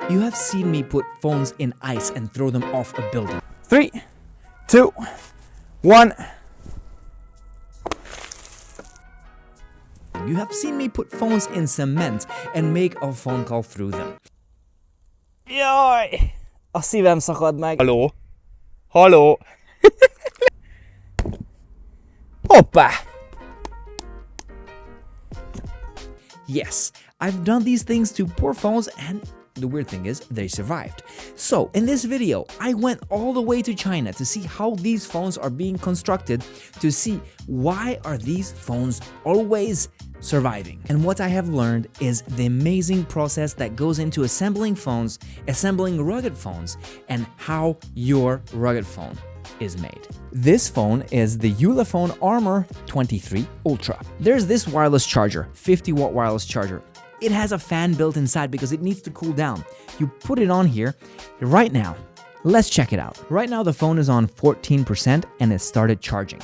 You have seen me put phones in ice and throw them off a building. 3, 2, 1. You have seen me put phones in cement and make a phone call through them. Jaj! A szívem szakad meg. Halló? Halló? Hoppá! Yes, I've done these things to poor phones, and the weird thing is, they survived. So, in this video, I went all the way to China to see how these phones are being constructed, to see why are these phones always surviving. And what I have learned is the amazing process that goes into assembling phones, assembling rugged phones, and how your rugged phone is made. This phone is the ULEFONE ARMOR 23 Ultra. There's this wireless charger, 50-watt wireless charger. It has a fan built inside because it needs to cool down. You put it on here right now. Let's check it out. Right now the phone is on 14% and it started charging.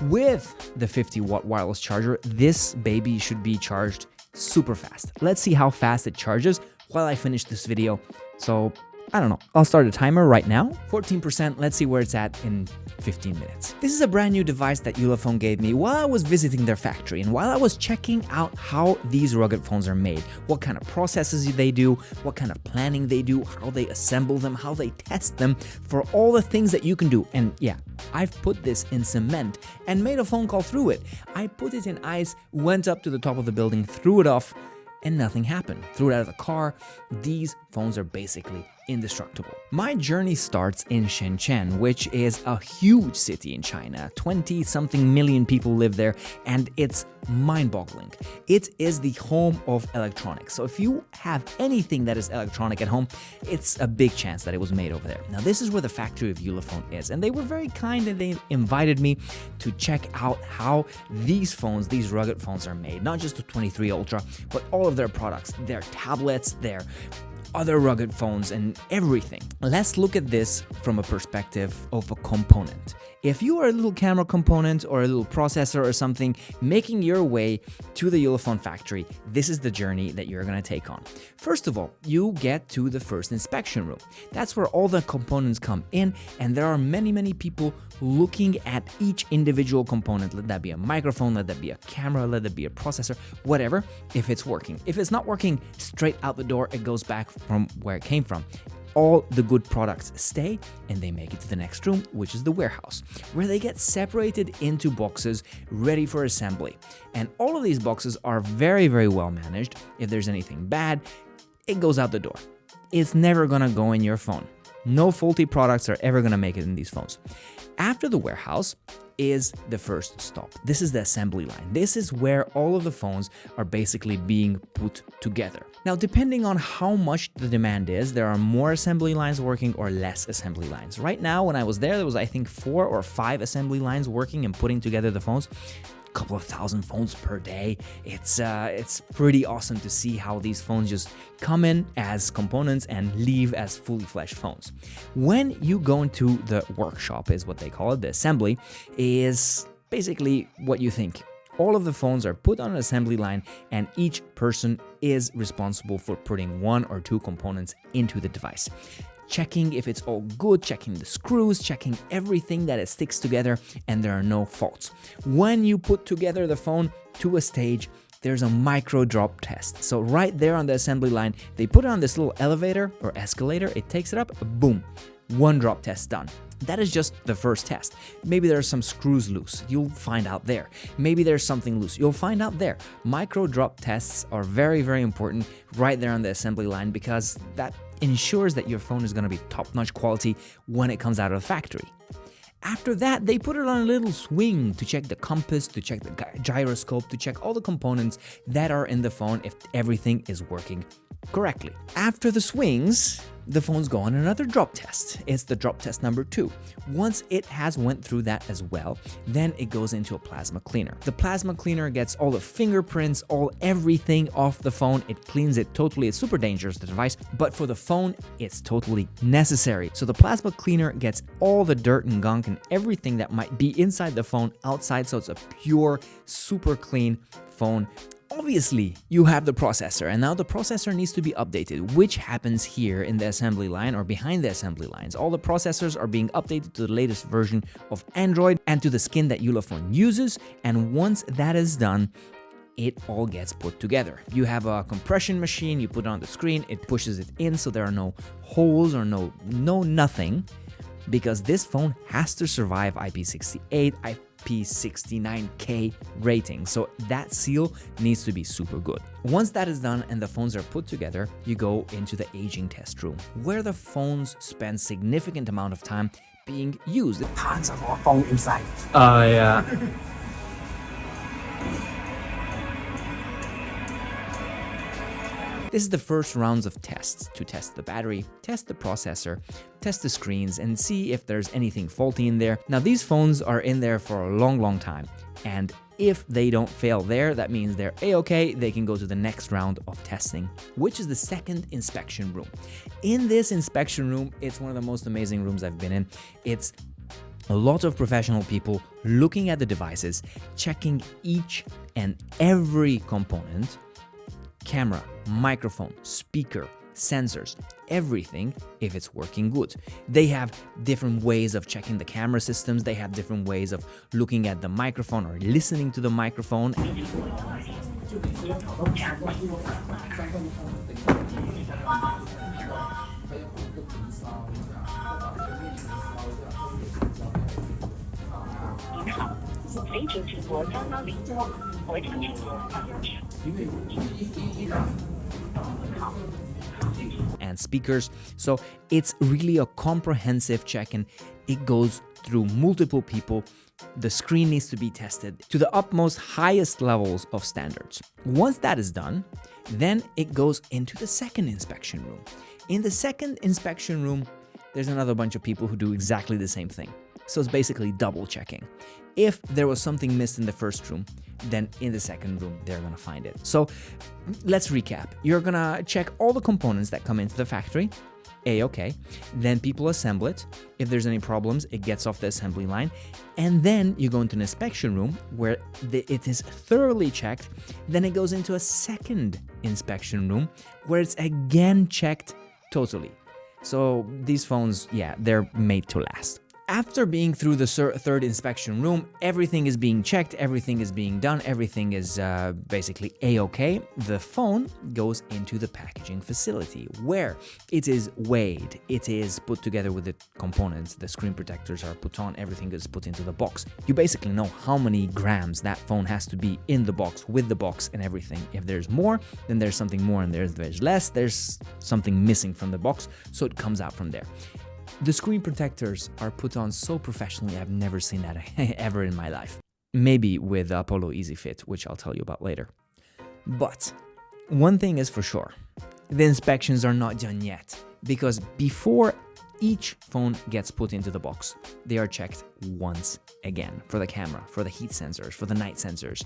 With the 50-watt wireless charger, this baby should be charged super fast. Let's see how fast it charges while I finish this video. So, I don't know, I'll start a timer right now. 14%, let's see where it's at in 15 minutes. This is a brand new device that ULEFONE gave me while I was visiting their factory and while I was checking out how these rugged phones are made, what kind of processes they do, what kind of planning they do, how they assemble them, how they test them, for all the things that you can do. And yeah, I've put this in cement and made a phone call through it. I put it in ice, went up to the top of the building, threw it off, and nothing happened. Threw it out of the car. These phones are basically indestructible. My journey starts in Shenzhen, which is a huge city in China. 20-something million people live there, and it's mind-boggling. It is the home of electronics. So if you have anything that is electronic at home, it's a big chance that it was made over there. Now, this is where the factory of ULEFONE is, and they were very kind and they invited me to check out how these phones, these rugged phones are made. Not just the 23 Ultra, but all of their products, their tablets, their other rugged phones, and everything. Let's look at this from a perspective of a component. If you are a little camera component or a little processor or something making your way to the ULEFONE factory, this is the journey that you're going to take on. First of all, you get to the first inspection room. That's where all the components come in, and there are many people looking at each individual component. Let that be a microphone, let that be a camera, let that be a processor, whatever, if it's working. If it's not working, straight out the door, it goes back from where it came from. All the good products stay and they make it to the next room, which is the warehouse, where they get separated into boxes ready for assembly. And all of these boxes are very well managed. If there's anything bad, it goes out the door. It's never gonna go in your phone. No faulty products are ever gonna make it in these phones. After the warehouse is the first stop. This is the assembly line. This is where all of the phones are basically being put together. Now, depending on how much the demand is, there are more assembly lines working or less assembly lines. Right now, when I was there was, I think, 4 or 5 assembly lines working and putting together the phones. Couple of thousand phones per day. It's pretty awesome to see how these phones just come in as components and leave as fully fledged phones. When you go into the workshop, is what they call it, the assembly is basically what you think. All of the phones are put on an assembly line and each person is responsible for putting 1 or 2 components into the device. Checking if it's all good, checking the screws, checking everything that it sticks together and there are no faults. When you put together the phone to a stage, there's a micro drop test. So right there on the assembly line, they put it on this little elevator or escalator, it takes it up, boom, 1 drop test done. That is just the first test. Maybe there are some screws loose. You'll find out there. Maybe there's something loose. You'll find out there. Micro drop tests are very important right there on the assembly line because that ensures that your phone is going to be top-notch quality when it comes out of the factory. After that, they put it on a little swing to check the compass, to check the gyroscope, to check all the components that are in the phone if everything is working correctly. After the swings, the phones go on another drop test. It's the drop test number 2. Once it has went through that as well, then it goes into a plasma cleaner. The plasma cleaner gets all the fingerprints, everything off the phone. It cleans it totally. It's super dangerous, the device, but for the phone, it's totally necessary. So the plasma cleaner gets all the dirt and gunk and everything that might be inside the phone outside, so it's a pure, super clean phone Obviously, you have the processor, and now the processor needs to be updated, which happens here in the assembly line or behind the assembly lines. All the processors are being updated to the latest version of Android and to the skin that ULEFONE uses, and once that is done, it all gets put together. You have a compression machine, you put it on the screen, it pushes it in so there are no holes or no nothing, because this phone has to survive IP68, IP69K rating, so that seal needs to be super good. Once that is done and the phones are put together, you go into the aging test room, where the phones spend significant amount of time being used. Tons of phone inside. Yeah. This is the first rounds of tests to test the battery, test the processor, test the screens, and see if there's anything faulty in there. Now, these phones are in there for a long time, and if they don't fail there, that means they're A-okay. They can go to the next round of testing, which is the second inspection room. In this inspection room, it's one of the most amazing rooms I've been in. It's a lot of professional people looking at the devices, checking each and every component, camera, microphone, speaker, sensors, everything, if it's working good. They have different ways of checking the camera systems, they have different ways of looking at the microphone or listening to the microphone. And speakers, so it's really a comprehensive check, and it goes through multiple people. The screen needs to be tested to the utmost highest levels of standards. Once that is done, then it goes into the second inspection room. In the second inspection room, there's another bunch of people who do exactly the same thing. So it's basically double checking. If there was something missed in the first room, then in the second room, they're gonna find it. So let's recap. You're gonna check all the components that come into the factory, A-okay. Then people assemble it. If there's any problems, it gets off the assembly line. And then you go into an inspection room where it is thoroughly checked. Then it goes into a second inspection room where it's again checked totally. So these phones, yeah, they're made to last. After being through the third inspection room, everything is being checked, everything is being done, everything is basically A-okay. The phone goes into the packaging facility where it is weighed, it is put together with the components, the screen protectors are put on, everything is put into the box. You basically know how many grams that phone has to be in the box, with the box and everything. If there's more, then there's something more, and there's less, there's something missing from the box, so it comes out from there. The screen protectors are put on so professionally, I've never seen that ever in my life. Maybe with Apollo Easy Fit, which I'll tell you about later. But one thing is for sure, the inspections are not done yet, because before each phone gets put into the box, they are checked once again for the camera, for the heat sensors, for the night sensors,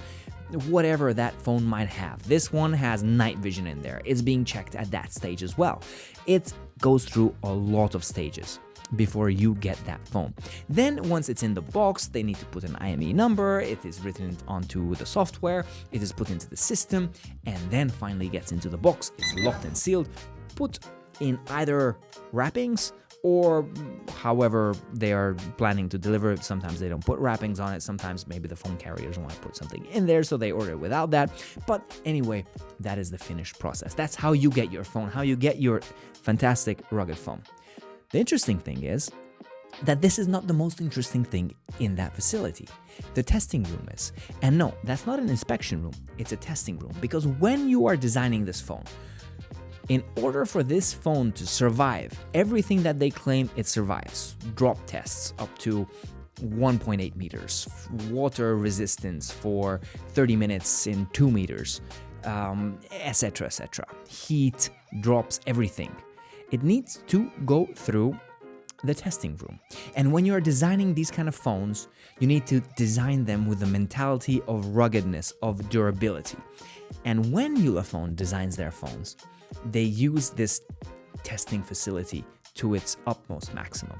whatever that phone might have. This one has night vision in there. It's being checked at that stage as well. It goes through a lot of stages before you get that phone. Then once it's in the box, they need to put an IMEI number, it is written onto the software, it is put into the system, and then finally gets into the box. It's locked and sealed, put in either wrappings or however they are planning to deliver it. Sometimes they don't put wrappings on it, sometimes maybe the phone carriers want to put something in there, so they order it without that. But anyway, that is the finished process. That's how you get your phone, how you get your fantastic rugged phone. The interesting thing is that this is not the most interesting thing in that facility. The testing room is. And no, that's not an inspection room, it's a testing room. Because when you are designing this phone, in order for this phone to survive everything that they claim it survives, drop tests up to 1.8 meters, water resistance for 30 minutes in 2 meters, etc., etc., heat, drops, everything. It needs to go through the testing room. And when you're designing these kind of phones, you need to design them with the mentality of ruggedness, of durability. And when ULEFONE designs their phones, they use this testing facility to its utmost maximum.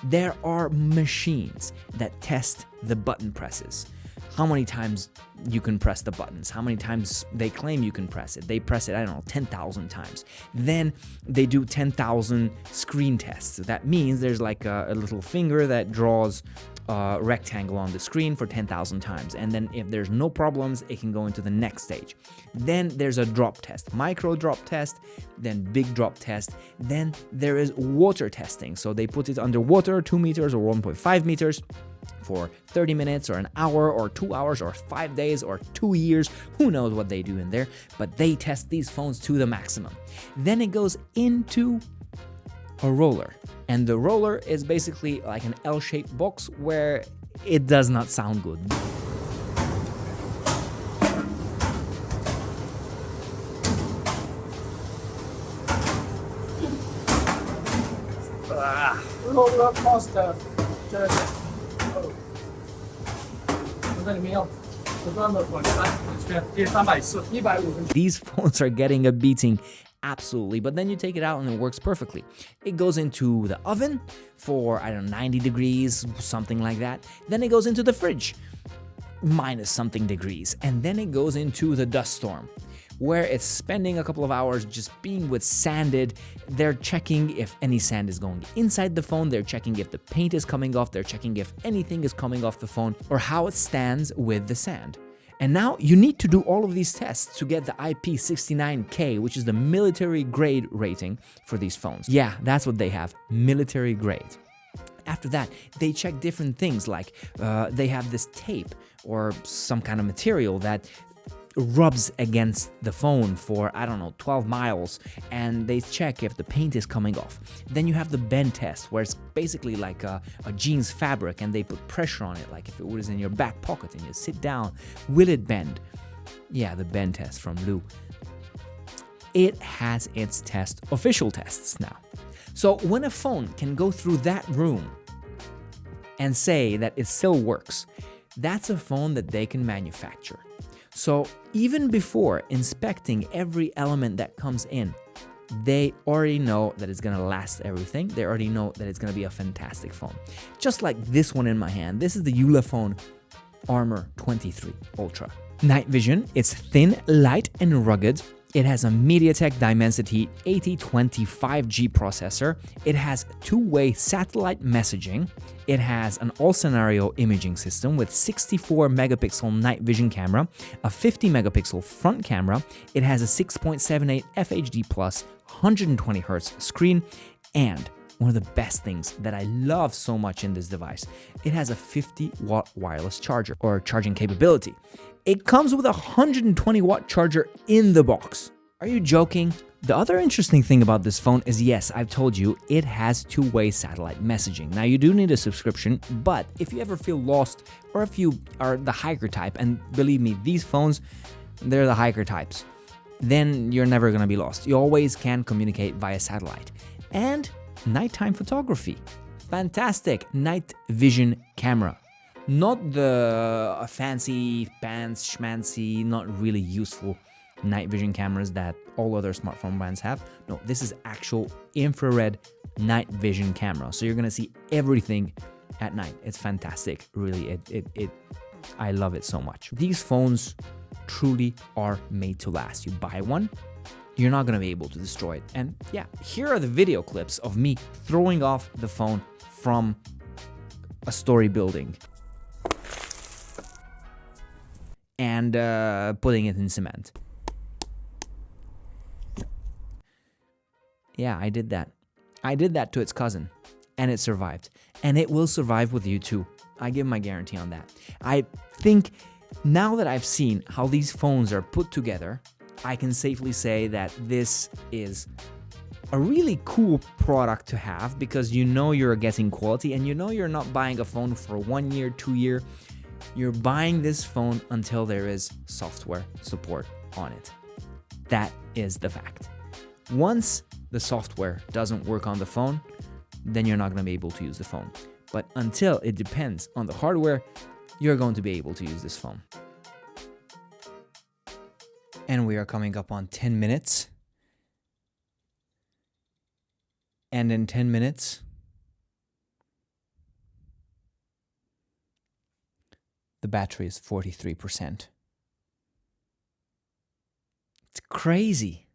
There are machines that test the button presses, how many times you can press the buttons, how many times they claim you can press it. They press it, I don't know, 10,000 times. Then they do 10,000 screen tests. That means there's like a little finger that draws a rectangle on the screen for 10,000 times. And then if there's no problems, it can go into the next stage. Then there's a drop test, micro drop test, then big drop test. Then there is water testing. So they put it underwater, 2 meters or 1.5 meters. For 30 minutes or an hour or 2 hours or 5 days or 2 years, who knows what they do in there, but they test these phones to the maximum. Then it goes into a roller, and the roller is basically like an L-shaped box where it does not sound good. Roller coaster journey. These phones are getting a beating, absolutely, but then you take it out and it works perfectly. It goes into the oven for, I don't know, 90 degrees, something like that. Then it goes into the fridge, minus something degrees. And then it goes into the dust storm, where it's spending a couple of hours just being sanded. They're checking if any sand is going inside the phone, they're checking if the paint is coming off, they're checking if anything is coming off the phone, or how it stands with the sand. And now you need to do all of these tests to get the IP69K, which is the military grade rating for these phones. Yeah, that's what they have, military grade. After that, they check different things, like they have this tape or some kind of material that rubs against the phone for, I don't know, 12 miles, and they check if the paint is coming off. Then you have the bend test, where it's basically like a jeans fabric, and they put pressure on it, like if it was in your back pocket, and you sit down, will it bend? Yeah, the bend test from Lou. It has its official tests now. So when a phone can go through that room and say that it still works, that's a phone that they can manufacture. So even before inspecting every element that comes in, they already know that it's gonna last everything. They already know that it's gonna be a fantastic phone. Just like this one in my hand. This is the ULEFONE ARMOR 23 Ultra. Night vision, it's thin, light, and rugged. It has a MediaTek Dimensity 8025G processor. It has two-way satellite messaging. It has an all-scenario imaging system with 64 megapixel night vision camera, a 50 megapixel front camera. It has a 6.78 FHD plus 120 Hz screen, and one of the best things that I love so much in this device, it has a 50-watt wireless charger, or charging capability. It comes with a 120-watt charger in the box. Are you joking? The other interesting thing about this phone is, yes, I've told you, it has two-way satellite messaging. Now, you do need a subscription, but if you ever feel lost, or if you are the hiker type, and believe me, these phones, they're the hiker types, then you're never gonna be lost. You always can communicate via satellite. And nighttime photography. Fantastic night vision camera. Not the fancy, schmancy, not really useful night vision cameras that all other smartphone brands have. No, this is actual infrared night vision camera. So you're gonna see everything at night. It's fantastic, really. I love it so much. These phones truly are made to last. You buy one, you're not gonna be able to destroy it. And yeah, here are the video clips of me throwing off the phone from a story building and putting it in cement. Yeah, I did that. I did that to its cousin, and it survived. And it will survive with you too. I give my guarantee on that. I think now that I've seen how these phones are put together, I can safely say that this is a really cool product to have, because you know you're getting quality, and you know you're not buying a phone for 1 year, 2 year. You're buying this phone until there is software support on it. That is the fact. Once the software doesn't work on the phone, then you're not going to be able to use the phone. But until it depends on the hardware, you're going to be able to use this phone. And we are coming up on 10 minutes. And in 10 minutes, the battery is 43%. It's crazy.